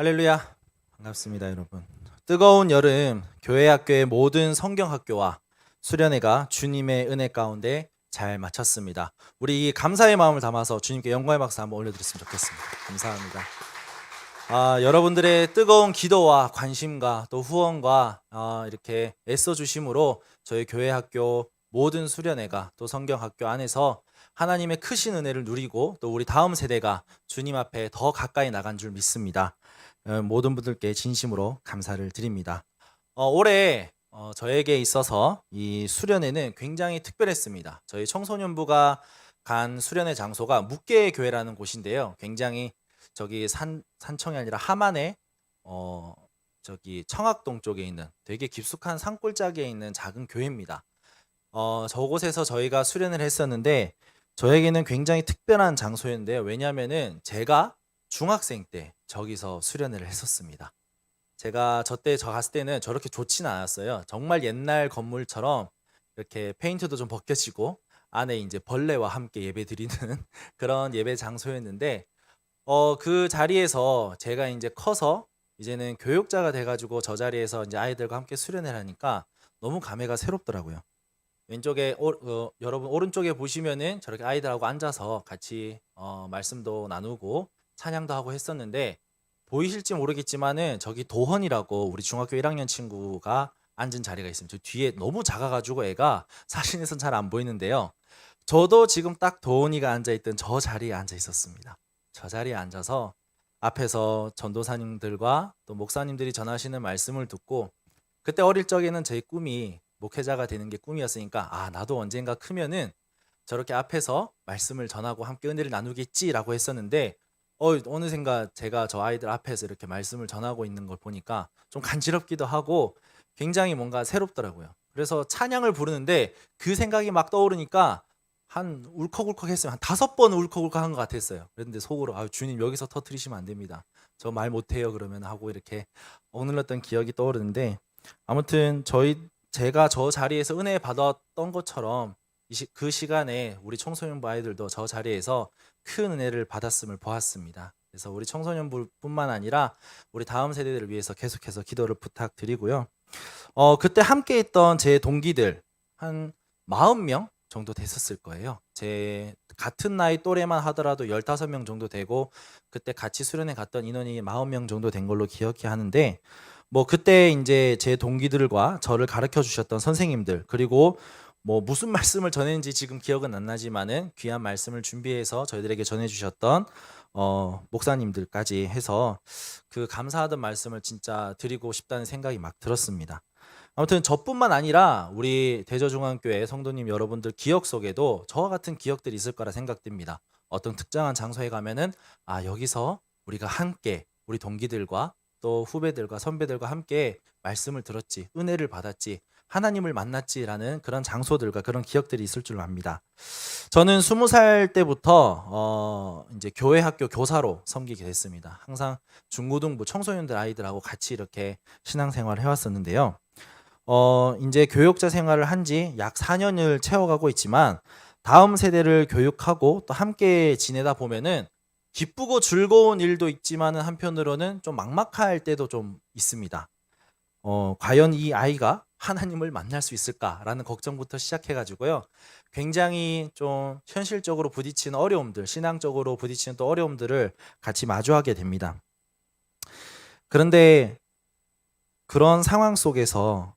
할렐루야. 반갑습니다, 여러분. 뜨거운 여름 교회 학교의 모든 성경 학교와 수련회가 주님의 은혜 가운데 잘 마쳤습니다. 우리 이 감사의 마음을 담아서 주님께 영광의 박수 한번 올려드렸으면 좋겠습니다. 감사합니다. 여러분들의 뜨거운 기도와 관심과 또 후원과 이렇게 애써 주심으로 저희 교회 학교 모든 수련회가 또 성경 학교 안에서 하나님의 크신 은혜를 누리고 또 우리 다음 세대가 주님 앞에 더 가까이 나간 줄 믿습니다. 모든 분들께 진심으로 감사를 드립니다. 올해 저에게 있어서 이 수련회는 굉장히 특별했습니다. 저희 청소년부가 간 수련회 장소가 묵계 교회라는 곳인데요. 굉장히 저기 산청이 아니라 함안에 저기 청학동 쪽에 있는 되게 깊숙한 산골짜기에 있는 작은 교회입니다. 저곳에서 저희가 수련을 했었는데 저에게는 굉장히 특별한 장소였는데요. 왜냐하면은 제가 중학생 때 저기서 수련회를 했었습니다. 제가 저 갔을 때는 저렇게 좋지는 않았어요. 정말 옛날 건물처럼 이렇게 페인트도 좀 벗겨지고 안에 이제 벌레와 함께 예배 드리는 그런 예배 장소였는데 그 자리에서 제가 이제 커서 이제는 교육자가 돼가지고 저 자리에서 이제 아이들과 함께 수련회를 하니까 너무 감회가 새롭더라고요. 왼쪽에 여러분 오른쪽에 보시면은 저렇게 아이들하고 앉아서 같이 말씀도 나누고 찬양도 하고 했었는데 보이실지 모르겠지만은 저기 도헌이라고 우리 중학교 1학년 친구가 앉은 자리가 있습니다. 저 뒤에 너무 작아가지고 애가 사진에선 잘 안 보이는데요. 저도 지금 딱 도헌이가 앉아있던 저 자리에 앉아 있었습니다. 저 자리에 앉아서 앞에서 전도사님들과 또 목사님들이 전하시는 말씀을 듣고 그때 어릴 적에는 제 꿈이 목회자가 되는 게 꿈이었으니까 나도 언젠가 크면은 저렇게 앞에서 말씀을 전하고 함께 은혜를 나누겠지라고 했었는데 어느샌가 제가 저 아이들 앞에서 이렇게 말씀을 전하고 있는 걸 보니까 좀 간지럽기도 하고 굉장히 뭔가 새롭더라고요. 그래서 찬양을 부르는데 그 생각이 막 떠오르니까 한 울컥울컥 했어요. 한 5번 울컥울컥 한 것 같았어요. 그런데 속으로 주님 여기서 터트리시면 안 됩니다. 저 말 못해요 그러면 하고 이렇게 억눌렀던 기억이 떠오르는데 아무튼 제가 저 자리에서 은혜 받았던 것처럼 그 시간에 우리 청소년부 아이들도 저 자리에서 큰 은혜를 받았음을 보았습니다. 그래서 우리 청소년부뿐만 아니라 우리 다음 세대들을 위해서 계속해서 기도를 부탁드리고요. 그때 함께 있던 제 동기들 한 40명 정도 됐었을 거예요. 제 같은 나이 또래만 하더라도 15명 정도 되고 그때 같이 수련회 갔던 인원이 40명 정도 된 걸로 기억해 하는데 그때 이제 제 동기들과 저를 가르쳐 주셨던 선생님들 그리고 무슨 말씀을 전했는지 지금 기억은 안 나지만은 귀한 말씀을 준비해서 저희들에게 전해 주셨던 목사님들까지 해서 그 감사하던 말씀을 진짜 드리고 싶다는 생각이 막 들었습니다. 아무튼 저뿐만 아니라 우리 대저중앙교회 성도님 여러분들 기억 속에도 저와 같은 기억들이 있을 거라 생각됩니다. 어떤 특정한 장소에 가면은 여기서 우리가 함께 우리 동기들과 또 후배들과 선배들과 함께 말씀을 들었지, 은혜를 받았지, 하나님을 만났지라는 그런 장소들과 그런 기억들이 있을 줄 압니다. 저는 20살 때부터 이제 교회 학교 교사로 섬기게 됐습니다. 항상 중고등부 청소년들 아이들하고 같이 이렇게 신앙생활을 해왔었는데요. 이제 교육자 생활을 한 지 약 4년을 채워가고 있지만 다음 세대를 교육하고 또 함께 지내다 보면은 기쁘고 즐거운 일도 있지만은 한편으로는 좀 막막할 때도 좀 있습니다. 과연 이 아이가 하나님을 만날 수 있을까라는 걱정부터 시작해가지고요. 굉장히 좀 현실적으로 부딪히는 어려움들, 신앙적으로 부딪히는 또 어려움들을 같이 마주하게 됩니다. 그런데 그런 상황 속에서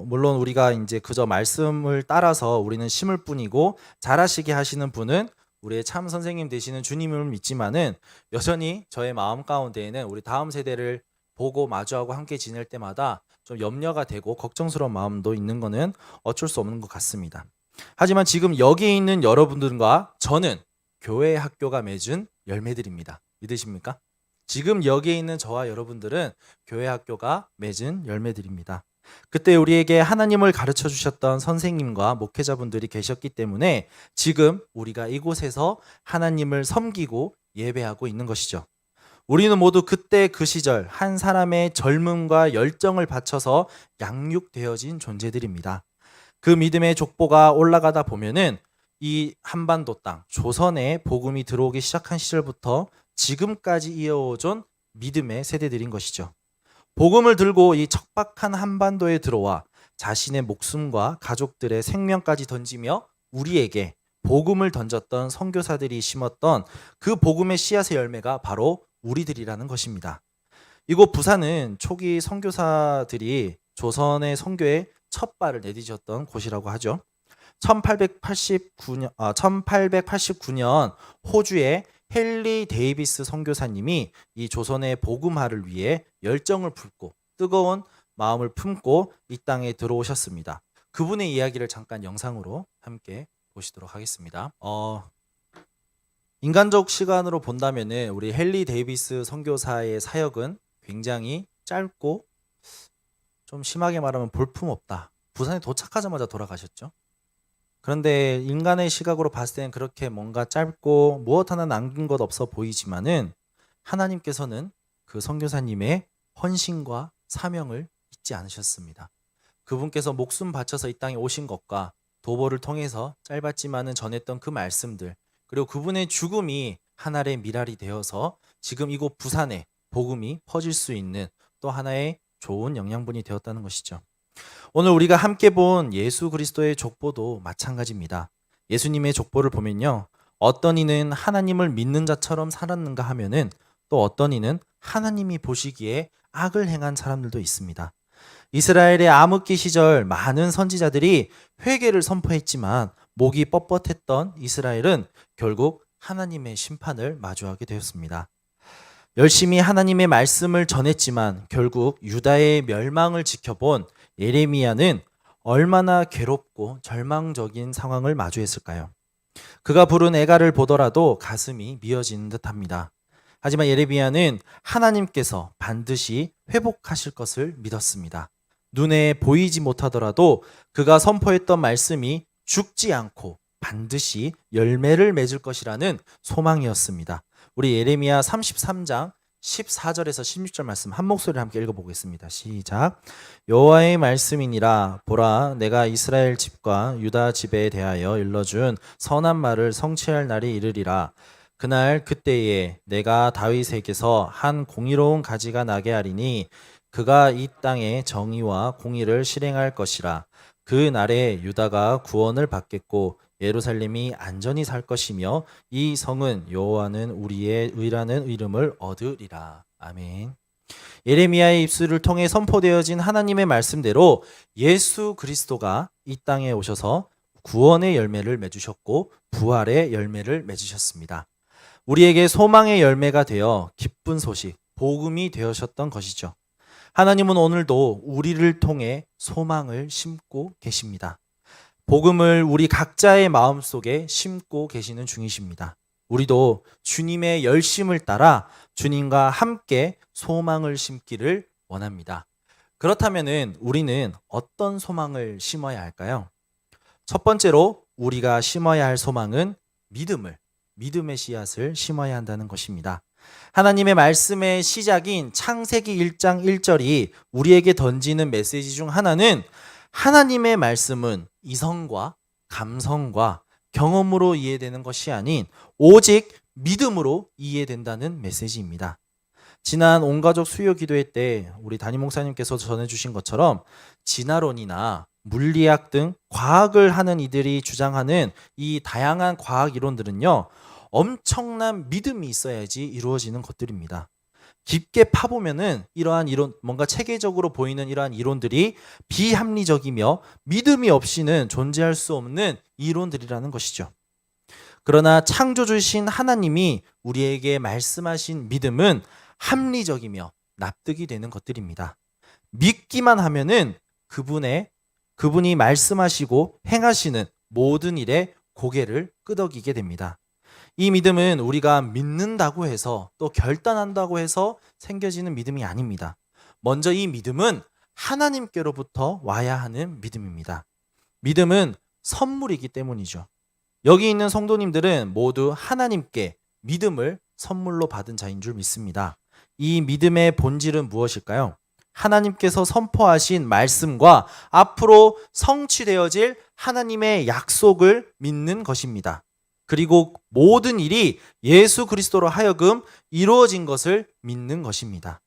물론 우리가 이제 그저 말씀을 따라서 우리는 심을 뿐이고 잘하시게 하시는 분은 우리의 참 선생님 되시는 주님을 믿지만은 여전히 저의 마음 가운데에는 우리 다음 세대를 보고 마주하고 함께 지낼 때마다 좀 염려가 되고 걱정스러운 마음도 있는 거는 어쩔 수 없는 것 같습니다. 하지만 지금 여기 있는 여러분들과 저는 교회 학교가 맺은 열매들입니다. 믿으십니까? 지금 여기에 있는 저와 여러분들은 교회 학교가 맺은 열매들입니다. 그때 우리에게 하나님을 가르쳐 주셨던 선생님과 목회자분들이 계셨기 때문에 지금 우리가 이곳에서 하나님을 섬기고 예배하고 있는 것이죠. 우리는 모두 그때 그 시절 한 사람의 젊음과 열정을 바쳐서 양육되어진 존재들입니다. 그 믿음의 족보가 올라가다 보면은 이 한반도 땅 조선에 복음이 들어오기 시작한 시절부터 지금까지 이어오던 믿음의 세대들인 것이죠. 복음을 들고 이 척박한 한반도에 들어와 자신의 목숨과 가족들의 생명까지 던지며 우리에게 복음을 던졌던 선교사들이 심었던 그 복음의 씨앗의 열매가 바로 우리들이라는 것입니다. 이곳 부산은 초기 선교사들이 조선의 선교에 첫 발을 내디뎠던 곳이라고 하죠. 1889년 호주의 헨리 데이비스 선교사님이 이 조선의 복음화를 위해 열정을 품고 뜨거운 마음을 품고 이 땅에 들어오셨습니다. 그분의 이야기를 잠깐 영상으로 함께 보시도록 하겠습니다. 인간적 시간으로 본다면은 우리 헨리 데이비스 선교사의 사역은 굉장히 짧고 좀 심하게 말하면 볼품없다. 부산에 도착하자마자 돌아가셨죠. 그런데 인간의 시각으로 봤을 때는 그렇게 뭔가 짧고 무엇 하나 남긴 것 없어 보이지만은 하나님께서는 그 선교사님의 헌신과 사명을 잊지 않으셨습니다. 그분께서 목숨 바쳐서 이 땅에 오신 것과 도보를 통해서 짧았지만은 전했던 그 말씀들, 그리고 그분의 죽음이 하나의 미랄이 되어서 지금 이곳 부산에 복음이 퍼질 수 있는 또 하나의 좋은 영양분이 되었다는 것이죠. 오늘 우리가 함께 본 예수 그리스도의 족보도 마찬가지입니다. 예수님의 족보를 보면요, 어떤 이는 하나님을 믿는 자처럼 살았는가 하면은 또 어떤 이는 하나님이 보시기에 악을 행한 사람들도 있습니다. 이스라엘의 암흑기 시절 많은 선지자들이 회개를 선포했지만 목이 뻣뻣했던 이스라엘은 결국 하나님의 심판을 마주하게 되었습니다. 열심히 하나님의 말씀을 전했지만 결국 유다의 멸망을 지켜본 예레미야는 얼마나 괴롭고 절망적인 상황을 마주했을까요? 그가 부른 애가를 보더라도 가슴이 미어지는 듯합니다. 하지만 예레미야는 하나님께서 반드시 회복하실 것을 믿었습니다. 눈에 보이지 못하더라도 그가 선포했던 말씀이 죽지 않고 반드시 열매를 맺을 것이라는 소망이었습니다. 우리 예레미야 33장 14절에서 16절 말씀 한 목소리로 함께 읽어보겠습니다. 시작. 여호와의 말씀이니라. 보라, 내가 이스라엘 집과 유다 집에 대하여 일러준 선한 말을 성취할 날이 이르리라. 그날 그때에 내가 다윗에게서 한 공의로운 가지가 나게 하리니 그가 이 땅에 정의와 공의를 실행할 것이라. 그 날에 유다가 구원을 받겠고 예루살렘이 안전히 살 것이며 이 성은 여호와는 우리의 의라는 이름을 얻으리라. 아멘. 예레미야의 입술을 통해 선포되어진 하나님의 말씀대로 예수 그리스도가 이 땅에 오셔서 구원의 열매를 맺으셨고 부활의 열매를 맺으셨습니다. 우리에게 소망의 열매가 되어 기쁜 소식, 복음이 되어셨던 것이죠. 하나님은 오늘도 우리를 통해 소망을 심고 계십니다. 복음을 우리 각자의 마음속에 심고 계시는 중이십니다. 우리도 주님의 열심을 따라 주님과 함께 소망을 심기를 원합니다. 그렇다면 우리는 어떤 소망을 심어야 할까요? 첫 번째로 우리가 심어야 할 소망은 믿음의 씨앗을 심어야 한다는 것입니다. 하나님의 말씀의 시작인 창세기 1장 1절이 우리에게 던지는 메시지 중 하나는 하나님의 말씀은 이성과 감성과 경험으로 이해되는 것이 아닌 오직 믿음으로 이해된다는 메시지입니다. 지난 온가족 수요 기도회 때 우리 담임 목사님께서 전해주신 것처럼 진화론이나 물리학 등 과학을 하는 이들이 주장하는 이 다양한 과학 이론들은요, 엄청난 믿음이 있어야지 이루어지는 것들입니다. 깊게 파보면은 이러한 이론, 뭔가 체계적으로 보이는 이러한 이론들이 비합리적이며 믿음이 없이는 존재할 수 없는 이론들이라는 것이죠. 그러나 창조주신 하나님이 우리에게 말씀하신 믿음은 합리적이며 납득이 되는 것들입니다. 믿기만 하면은 그분이 말씀하시고 행하시는 모든 일에 고개를 끄덕이게 됩니다. 이 믿음은 우리가 믿는다고 해서 또 결단한다고 해서 생겨지는 믿음이 아닙니다. 먼저 이 믿음은 하나님께로부터 와야 하는 믿음입니다. 믿음은 선물이기 때문이죠. 여기 있는 성도님들은 모두 하나님께 믿음을 선물로 받은 자인 줄 믿습니다. 이 믿음의 본질은 무엇일까요? 하나님께서 선포하신 말씀과 앞으로 성취되어질 하나님의 약속을 믿는 것입니다. 그리고 모든 일이 예수 그리스도로 하여금 이루어진 것을 믿는 것입니다.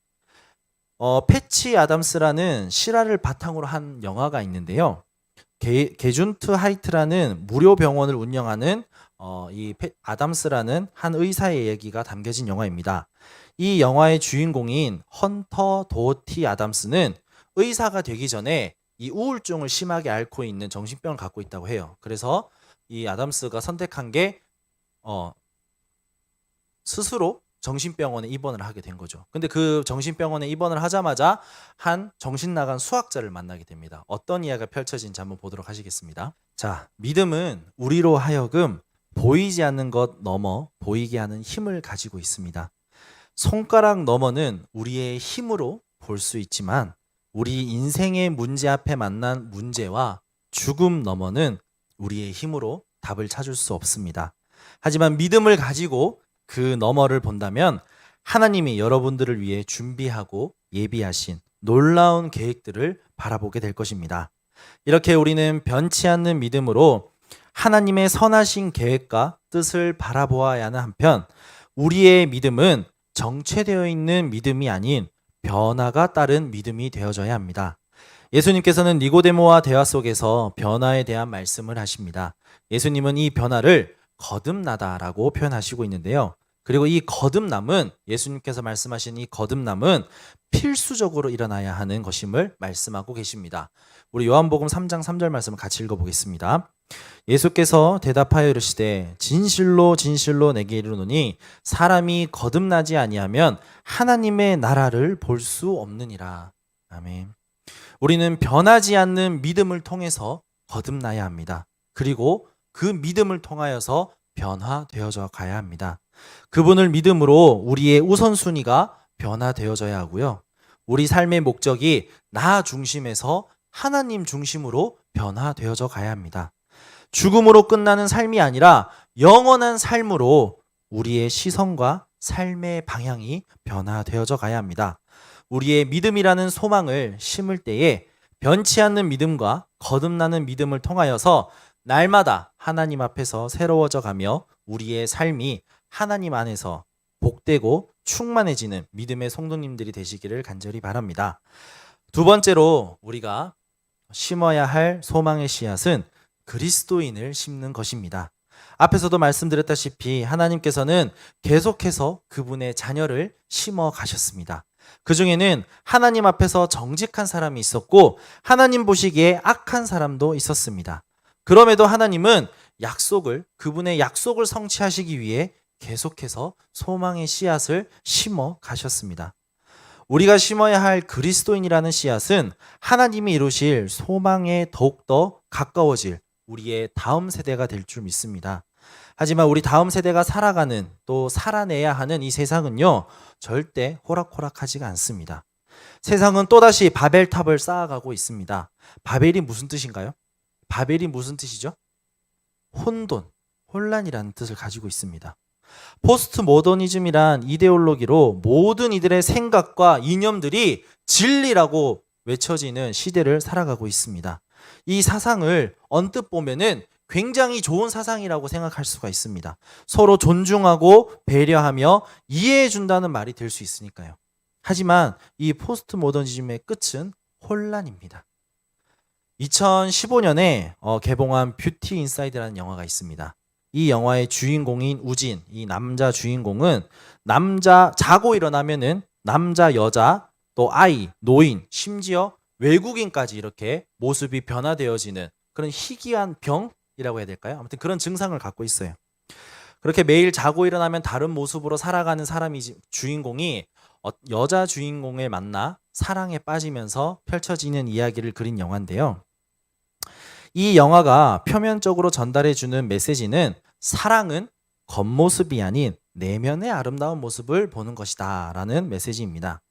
패치 아담스라는 실화를 바탕으로 한 영화가 있는데요. 게준트 하이트라는 무료 병원을 운영하는 아담스라는 한 의사의 얘기가 담겨진 영화입니다. 이 영화의 주인공인 헌터 도티 아담스는 의사가 되기 전에 이 우울증을 심하게 앓고 있는 정신병을 갖고 있다고 해요. 그래서 이 아담스가 선택한 게 스스로 정신병원에 입원을 하게 된 거죠. 근데 그 정신병원에 입원을 하자마자 한 정신 나간 수학자를 만나게 됩니다. 어떤 이야기가 펼쳐진지 한번 보도록 하시겠습니다. 자, 믿음은 우리로 하여금 보이지 않는 것 넘어 보이게 하는 힘을 가지고 있습니다. 손가락 너머는 우리의 힘으로 볼 수 있지만 우리 인생의 문제 앞에 만난 문제와 죽음 너머는 우리의 힘으로 답을 찾을 수 없습니다. 하지만 믿음을 가지고 그 너머를 본다면 하나님이 여러분들을 위해 준비하고 예비하신 놀라운 계획들을 바라보게 될 것입니다. 이렇게 우리는 변치 않는 믿음으로 하나님의 선하신 계획과 뜻을 바라보아야 하는 한편 우리의 믿음은 정체되어 있는 믿음이 아닌 변화가 따른 믿음이 되어져야 합니다. 예수님께서는 니고데모와 대화 속에서 변화에 대한 말씀을 하십니다. 예수님은 이 변화를 거듭나다라고 표현하시고 있는데요. 그리고 이 거듭남은 예수님께서 말씀하신 이 거듭남은 필수적으로 일어나야 하는 것임을 말씀하고 계십니다. 우리 요한복음 3장 3절 말씀을 같이 읽어보겠습니다. 예수께서 대답하여 이르시되 진실로 진실로 내게 이르노니 사람이 거듭나지 아니하면 하나님의 나라를 볼 수 없느니라. 아멘. 우리는 변하지 않는 믿음을 통해서 거듭나야 합니다. 그리고 그 믿음을 통하여서 변화되어져 가야 합니다. 그분을 믿음으로 우리의 우선순위가 변화되어져야 하고요. 우리 삶의 목적이 나 중심에서 하나님 중심으로 변화되어져 가야 합니다. 죽음으로 끝나는 삶이 아니라 영원한 삶으로 우리의 시선과 삶의 방향이 변화되어져 가야 합니다. 우리의 믿음이라는 소망을 심을 때에 변치 않는 믿음과 거듭나는 믿음을 통하여서 날마다 하나님 앞에서 새로워져 가며 우리의 삶이 하나님 안에서 복되고 충만해지는 믿음의 성도님들이 되시기를 간절히 바랍니다. 두 번째로 우리가 심어야 할 소망의 씨앗은 그리스도인을 심는 것입니다. 앞에서도 말씀드렸다시피 하나님께서는 계속해서 그분의 자녀를 심어 가셨습니다. 그 중에는 하나님 앞에서 정직한 사람이 있었고 하나님 보시기에 악한 사람도 있었습니다. 그럼에도 하나님은 그분의 약속을 성취하시기 위해 계속해서 소망의 씨앗을 심어 가셨습니다. 우리가 심어야 할 그리스도인이라는 씨앗은 하나님이 이루실 소망에 더욱더 가까워질 우리의 다음 세대가 될 줄 믿습니다. 하지만 우리 다음 세대가 살아가는 또 살아내야 하는 이 세상은요 절대 호락호락하지가 않습니다. 세상은 또다시 바벨탑을 쌓아가고 있습니다. 바벨이 무슨 뜻인가요? 바벨이 무슨 뜻이죠? 혼돈, 혼란이라는 뜻을 가지고 있습니다. 포스트 모더니즘이란 이데올로기로 모든 이들의 생각과 이념들이 진리라고 외쳐지는 시대를 살아가고 있습니다. 이 사상을 언뜻 보면은 굉장히 좋은 사상이라고 생각할 수가 있습니다. 서로 존중하고 배려하며 이해해 준다는 말이 될 수 있으니까요. 하지만 이 포스트 모더니즘의 끝은 혼란입니다. 2015년에 개봉한 뷰티 인사이드라는 영화가 있습니다. 이 영화의 주인공인 우진, 이 남자 주인공은 자고 일어나면은 남자, 여자, 또 아이, 노인, 심지어 외국인까지 이렇게 모습이 변화되어지는 그런 희귀한 병이라고 해야 될까요? 아무튼 그런 증상을 갖고 있어요. 그렇게 매일 자고 일어나면 다른 모습으로 살아가는 주인공이 여자 주인공을 만나 사랑에 빠지면서 펼쳐지는 이야기를 그린 영화인데요. 이 영화가 표면적으로 전달해주는 메시지는 사랑은 겉모습이 아닌 내면의 아름다운 모습을 보는 것이다 라는 메시지입니다.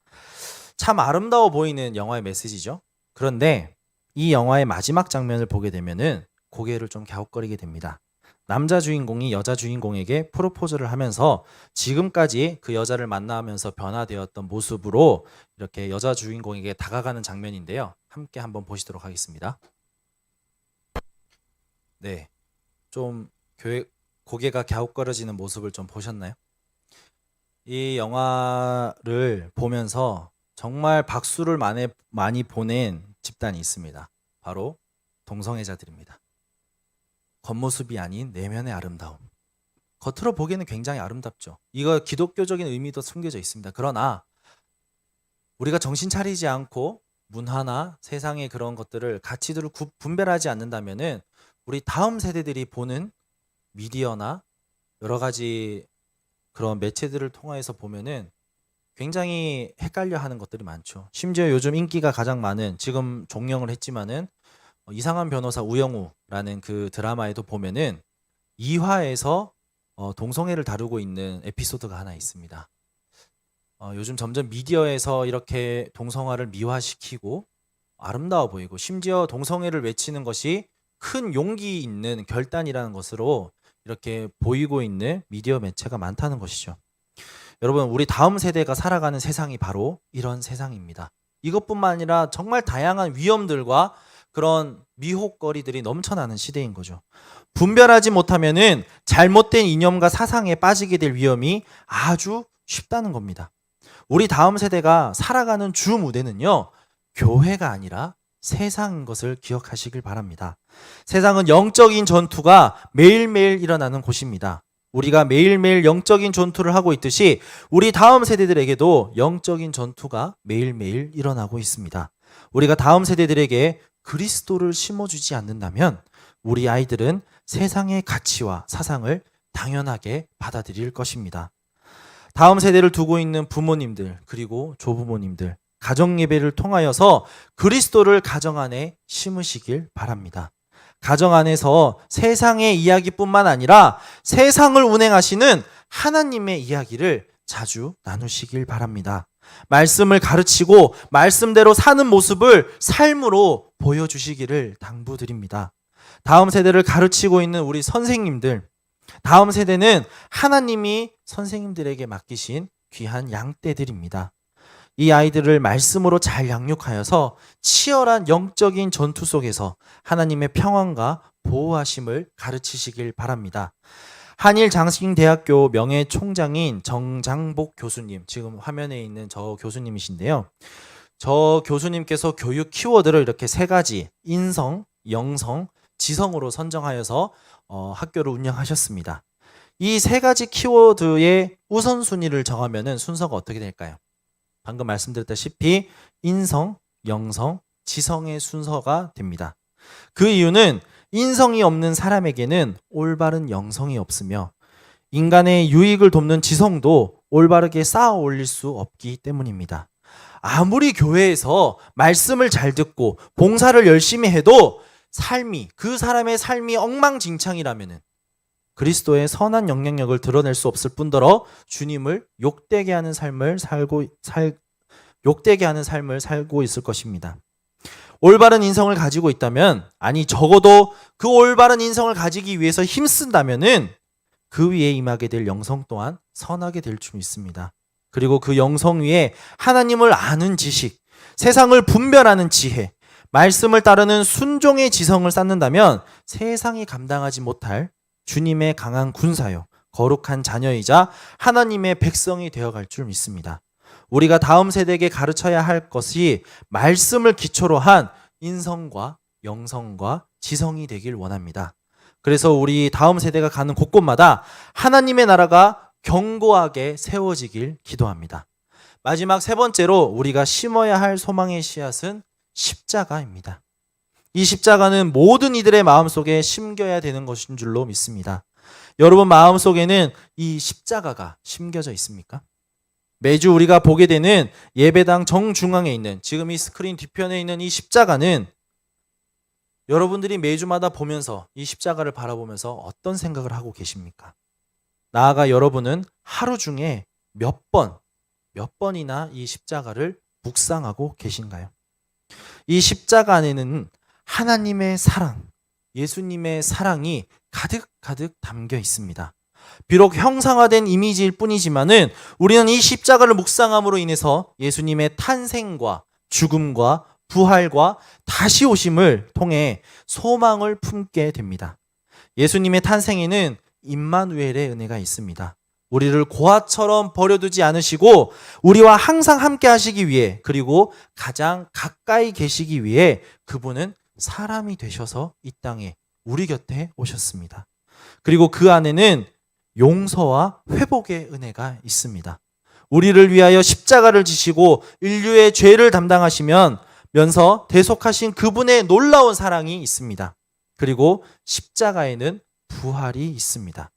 참 아름다워 보이는 영화의 메시지죠. 그런데 이 영화의 마지막 장면을 보게 되면은 고개를 좀 갸웃거리게 됩니다. 남자 주인공이 여자 주인공에게 프로포즈를 하면서 지금까지 그 여자를 만나면서 변화되었던 모습으로 이렇게 여자 주인공에게 다가가는 장면인데요. 함께 한번 보시도록 하겠습니다. 네, 좀 고개가 갸웃거려지는 모습을 좀 보셨나요? 이 영화를 보면서 정말 박수를 많이 보낸 집단이 있습니다. 바로 동성애자들입니다. 겉모습이 아닌 내면의 아름다움. 겉으로 보기에는 굉장히 아름답죠. 이거 기독교적인 의미도 숨겨져 있습니다. 그러나 우리가 정신 차리지 않고 문화나 세상의 그런 것들을 가치들을 분별하지 않는다면은 우리 다음 세대들이 보는 미디어나 여러 가지 그런 매체들을 통해서 보면은 굉장히 헷갈려 하는 것들이 많죠. 심지어 요즘 인기가 가장 많은, 지금 종영을 했지만은 이상한 변호사 우영우라는 그 드라마에도 보면은 2화에서 동성애를 다루고 있는 에피소드가 하나 있습니다. 요즘 점점 미디어에서 이렇게 동성화를 미화시키고 아름다워 보이고, 심지어 동성애를 외치는 것이 큰 용기 있는 결단이라는 것으로 이렇게 보이고 있는 미디어 매체가 많다는 것이죠. 여러분, 우리 다음 세대가 살아가는 세상이 바로 이런 세상입니다. 이것뿐만 아니라 정말 다양한 위험들과 그런 미혹거리들이 넘쳐나는 시대인 거죠. 분별하지 못하면은 잘못된 이념과 사상에 빠지게 될 위험이 아주 쉽다는 겁니다. 우리 다음 세대가 살아가는 주 무대는요, 교회가 아니라 세상인 것을 기억하시길 바랍니다. 세상은 영적인 전투가 매일매일 일어나는 곳입니다. 우리가 매일매일 영적인 전투를 하고 있듯이 우리 다음 세대들에게도 영적인 전투가 매일매일 일어나고 있습니다. 우리가 다음 세대들에게 그리스도를 심어주지 않는다면 우리 아이들은 세상의 가치와 사상을 당연하게 받아들일 것입니다. 다음 세대를 두고 있는 부모님들, 그리고 조부모님들, 가정 예배를 통하여서 그리스도를 가정 안에 심으시길 바랍니다. 가정 안에서 세상의 이야기뿐만 아니라 세상을 운행하시는 하나님의 이야기를 자주 나누시길 바랍니다. 말씀을 가르치고 말씀대로 사는 모습을 삶으로 보여주시기를 당부드립니다. 다음 세대를 가르치고 있는 우리 선생님들, 다음 세대는 하나님이 선생님들에게 맡기신 귀한 양떼들입니다. 이 아이들을 말씀으로 잘 양육하여서 치열한 영적인 전투 속에서 하나님의 평안과 보호하심을 가르치시길 바랍니다. 한일장신대학교 명예총장인 정장복 교수님, 지금 화면에 있는 저 교수님이신데요. 저 교수님께서 교육 키워드를 이렇게 3가지, 인성, 영성, 지성으로 선정하여서 학교를 운영하셨습니다. 이 3가지 키워드의 우선순위를 정하면은 순서가 어떻게 될까요? 방금 말씀드렸다시피 인성, 영성, 지성의 순서가 됩니다. 그 이유는 인성이 없는 사람에게는 올바른 영성이 없으며 인간의 유익을 돕는 지성도 올바르게 쌓아 올릴 수 없기 때문입니다. 아무리 교회에서 말씀을 잘 듣고 봉사를 열심히 해도 그 사람의 삶이 엉망진창이라면은 그리스도의 선한 영향력을 드러낼 수 없을 뿐더러 주님을 욕되게 하는 삶을 살고 있을 것입니다. 올바른 인성을 가지고 있다면, 아니 적어도 그 올바른 인성을 가지기 위해서 힘쓴다면은 그 위에 임하게 될 영성 또한 선하게 될 줄 믿습니다. 그리고 그 영성 위에 하나님을 아는 지식, 세상을 분별하는 지혜, 말씀을 따르는 순종의 지성을 쌓는다면 세상이 감당하지 못할 주님의 강한 군사요, 거룩한 자녀이자 하나님의 백성이 되어갈 줄 믿습니다. 우리가 다음 세대에게 가르쳐야 할 것이 말씀을 기초로 한 인성과 영성과 지성이 되길 원합니다. 그래서 우리 다음 세대가 가는 곳곳마다 하나님의 나라가 견고하게 세워지길 기도합니다. 마지막 3번째로 우리가 심어야 할 소망의 씨앗은 십자가입니다. 이 십자가는 모든 이들의 마음속에 심겨야 되는 것인 줄로 믿습니다. 여러분 마음속에는 이 십자가가 심겨져 있습니까? 매주 우리가 보게 되는 예배당 정중앙에 있는, 지금 이 스크린 뒤편에 있는 이 십자가는 여러분들이 매주마다 보면서 이 십자가를 바라보면서 어떤 생각을 하고 계십니까? 나아가 여러분은 하루 중에 몇 번이나 이 십자가를 묵상하고 계신가요? 이 십자가 안에는 하나님의 사랑, 예수님의 사랑이 가득가득 담겨 있습니다. 비록 형상화된 이미지일 뿐이지만은 우리는 이 십자가를 묵상함으로 인해서 예수님의 탄생과 죽음과 부활과 다시 오심을 통해 소망을 품게 됩니다. 예수님의 탄생에는 임마누엘의 은혜가 있습니다. 우리를 고아처럼 버려두지 않으시고 우리와 항상 함께 하시기 위해, 그리고 가장 가까이 계시기 위해 그분은 사람이 되셔서 이 땅에 우리 곁에 오셨습니다. 그리고 그 안에는 용서와 회복의 은혜가 있습니다. 우리를 위하여 십자가를 지시고 인류의 죄를 담당하시면서 대속하신 그분의 놀라운 사랑이 있습니다. 그리고 십자가에는 부활이 있습니다.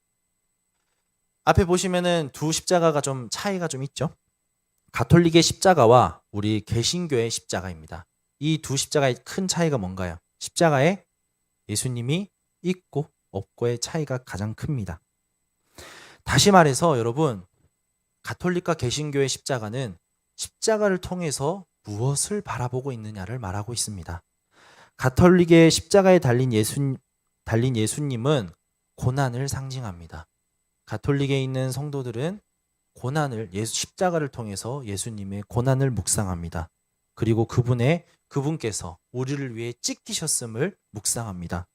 앞에 보시면은 두 십자가가 좀 차이가 좀 있죠. 가톨릭의 십자가와 우리 개신교의 십자가입니다. 이 두 십자가의 큰 차이가 뭔가요? 십자가에 예수님이 있고 없고의 차이가 가장 큽니다. 다시 말해서 여러분, 가톨릭과 개신교의 십자가는 십자가를 통해서 무엇을 바라보고 있느냐를 말하고 있습니다. 가톨릭의 십자가에 달린 예수님은 고난을 상징합니다. 가톨릭에 있는 성도들은 고난을, 십자가를 통해서 예수님의 고난을 묵상합니다. 그리고 그분께서 우리를 위해 찢기셨음을 묵상합니다.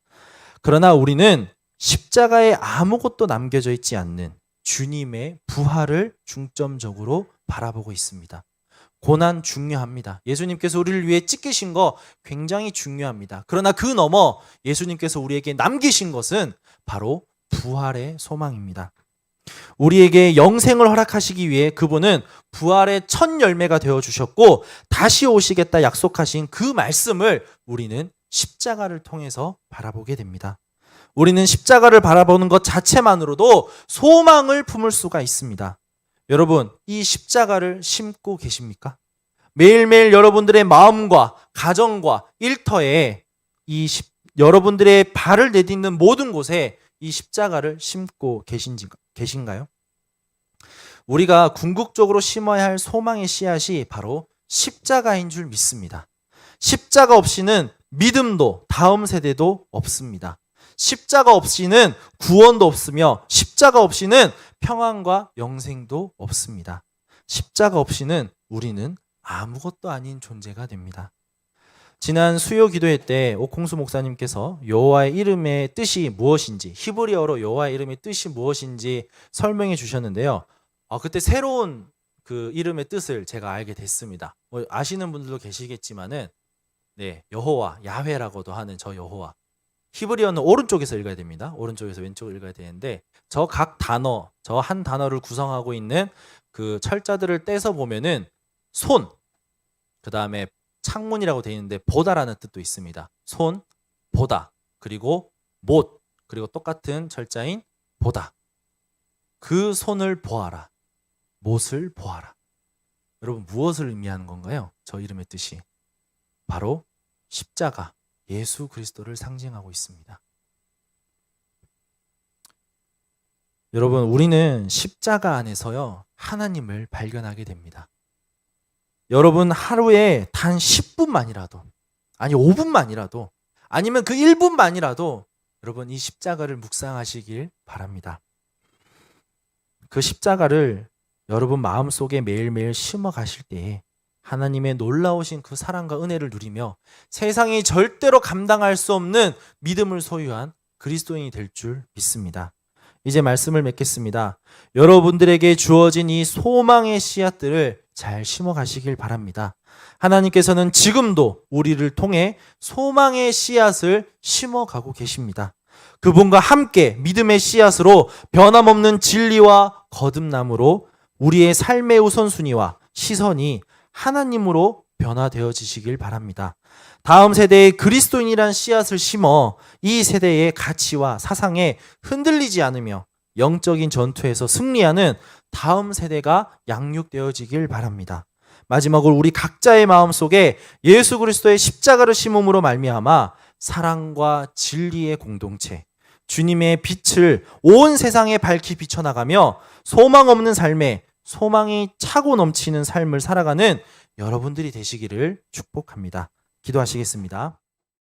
그러나 우리는 십자가에 아무것도 남겨져 있지 않는 주님의 부활을 중점적으로 바라보고 있습니다. 고난 중요합니다. 예수님께서 우리를 위해 찢기신 거 굉장히 중요합니다. 그러나 그 너머 예수님께서 우리에게 남기신 것은 바로 부활의 소망입니다. 우리에게 영생을 허락하시기 위해 그분은 부활의 첫 열매가 되어주셨고 다시 오시겠다 약속하신 그 말씀을 우리는 십자가를 통해서 바라보게 됩니다. 우리는 십자가를 바라보는 것 자체만으로도 소망을 품을 수가 있습니다. 여러분, 이 십자가를 심고 계십니까? 매일매일 여러분들의 마음과 가정과 일터에 여러분들의 발을 내딛는 모든 곳에 이 십자가를 심고 계신가요? 우리가 궁극적으로 심어야 할 소망의 씨앗이 바로 십자가인 줄 믿습니다. 십자가 없이는 믿음도 다음 세대도 없습니다. 십자가 없이는 구원도 없으며 십자가 없이는 평안과 영생도 없습니다. 십자가 없이는 우리는 아무것도 아닌 존재가 됩니다. 지난 수요 기도회 때 오콩수 목사님께서 여호와의 이름의 뜻이 무엇인지, 히브리어로 여호와의 이름의 뜻이 무엇인지 설명해 주셨는데요. 그때 새로운 그 이름의 뜻을 제가 알게 됐습니다. 아시는 분들도 계시겠지만은, 여호와, 야훼라고도 하는 저 여호와. 히브리어는 오른쪽에서 읽어야 됩니다. 오른쪽에서 왼쪽을 읽어야 되는데, 저 각 단어, 저 한 단어를 구성하고 있는 그 철자들을 떼서 보면은 손, 그 다음에 창문이라고 되어 있는데 보다라는 뜻도 있습니다. 손, 보다, 그리고 못, 그리고 똑같은 철자인 보다. 그 손을 보아라, 못을 보아라. 여러분, 무엇을 의미하는 건가요? 저 이름의 뜻이 바로 십자가, 예수 그리스도를 상징하고 있습니다. 여러분, 우리는 십자가 안에서요 하나님을 발견하게 됩니다. 여러분, 하루에 단 10분만이라도, 아니 5분만이라도, 아니면 그 1분만이라도 여러분 이 십자가를 묵상하시길 바랍니다. 그 십자가를 여러분 마음속에 매일매일 심어 가실 때에 하나님의 놀라우신 그 사랑과 은혜를 누리며 세상이 절대로 감당할 수 없는 믿음을 소유한 그리스도인이 될 줄 믿습니다. 이제 말씀을 맺겠습니다. 여러분들에게 주어진 이 소망의 씨앗들을 잘 심어 가시길 바랍니다. 하나님께서는 지금도 우리를 통해 소망의 씨앗을 심어 가고 계십니다. 그분과 함께 믿음의 씨앗으로 변함없는 진리와 거듭남으로 우리의 삶의 우선순위와 시선이 하나님으로 변화되어지시길 바랍니다. 다음 세대에 그리스도인이란 씨앗을 심어 이 세대의 가치와 사상에 흔들리지 않으며 영적인 전투에서 승리하는 다음 세대가 양육되어지길 바랍니다. 마지막으로 우리 각자의 마음속에 예수 그리스도의 십자가를 심음으로 말미암아 사랑과 진리의 공동체, 주님의 빛을 온 세상에 밝히 비춰나가며 소망 없는 삶에 소망이 차고 넘치는 삶을 살아가는 여러분들이 되시기를 축복합니다. 기도하시겠습니다.